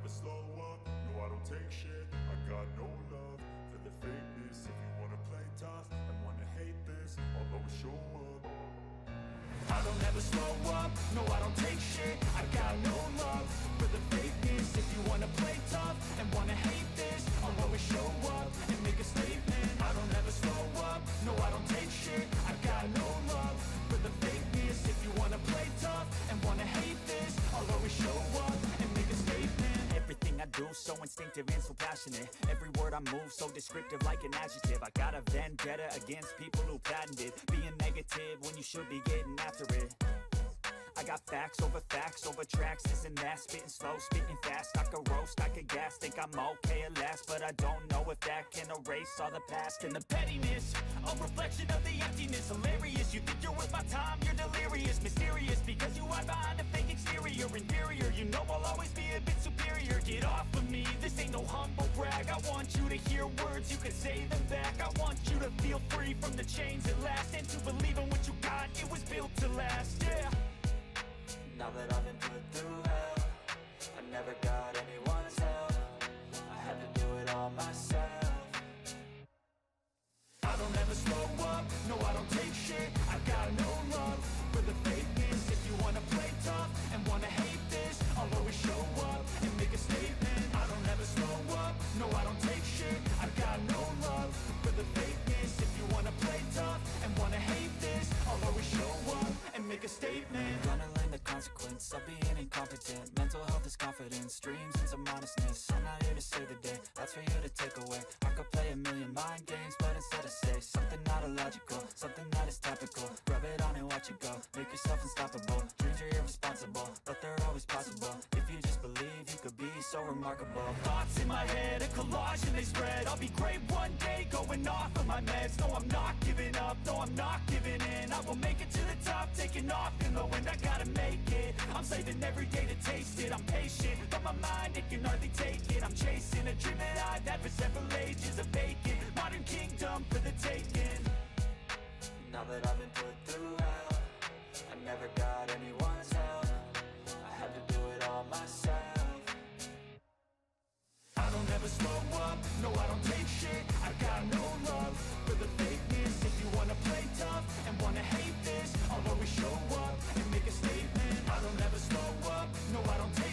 never slow up, no I don't take shit. I got no love for the fakeness. If you wanna play tough and wanna hate this, I'll always show up. I don't ever slow up, no I don't take shit. I got no love for the fakeness. If you wanna play tough and wanna hate this, I'll always show up and make a statement. I don't ever slow up, no I don't take shit. I got no love for the fakeness. If you wanna play tough and wanna hate this, I'll always show up and make a statement. Everything I do so instinctive and so passionate. Every word I move so descriptive like an adjective. I got a vendetta against people who patented being negative when you should be getting after it. I got facts over tracks, this and that. Spitting slow, spitting fast. I could roast, I could gas. Think I'm okay at last, but I don't know if that can erase all the past. And the pettiness, a reflection of the emptiness. Hilarious, you think you're worth my time, you're delirious. Mysterious, because you hide behind a fake exterior. Inferior, you know I'll always be a bit superior. Get off of me, this ain't no humble brag. I want you to hear words, you can say them back. I want you to feel free from the chains that last, and to believe in what you got, it was built to last, yeah. Now that I've been put through hell, I never got anyone's help. I had to do it all myself. I don't ever slow up, no I don't take shit. I got no love for the fakeness. If you wanna play tough and wanna hate this, I'll always show up and make a statement. I don't ever slow up, no I don't take shit. I got no love for the fakeness. If you wanna play tough and wanna hate this, I'll always show up and make a statement. Gonna learn the consequence of being incompetent. Mental health is confidence, dreams and some honestness. I'm not here to save the day, that's for you to take away. I could play a million mind games, but instead I say something not illogical, something that is topical. Rub it on and watch it go, make yourself unstoppable. Dreams are irresponsible, but they're always possible. If you just believe, you could be so remarkable. Thoughts in my head, a collage and they spread. I'll be great one day, going off of my meds. No, I'm not giving up, no, I'm not giving in. I will make it to the top, taking off in the wind. I gotta make it, I'm saving every day to taste it. I'm patient, but my mind, it can hardly take it. I'm chasing a dream that I've had for several ages. A vacant, modern kingdom for the taking. Now that I've been put through hell, I never got anyone's help. I had to do it all myself. I don't ever slow up, no I don't take shit. I got no love for the fakeness. If you wanna play tough and wanna hate this, I'll always show up and make a statement. I don't ever slow up, no I don't take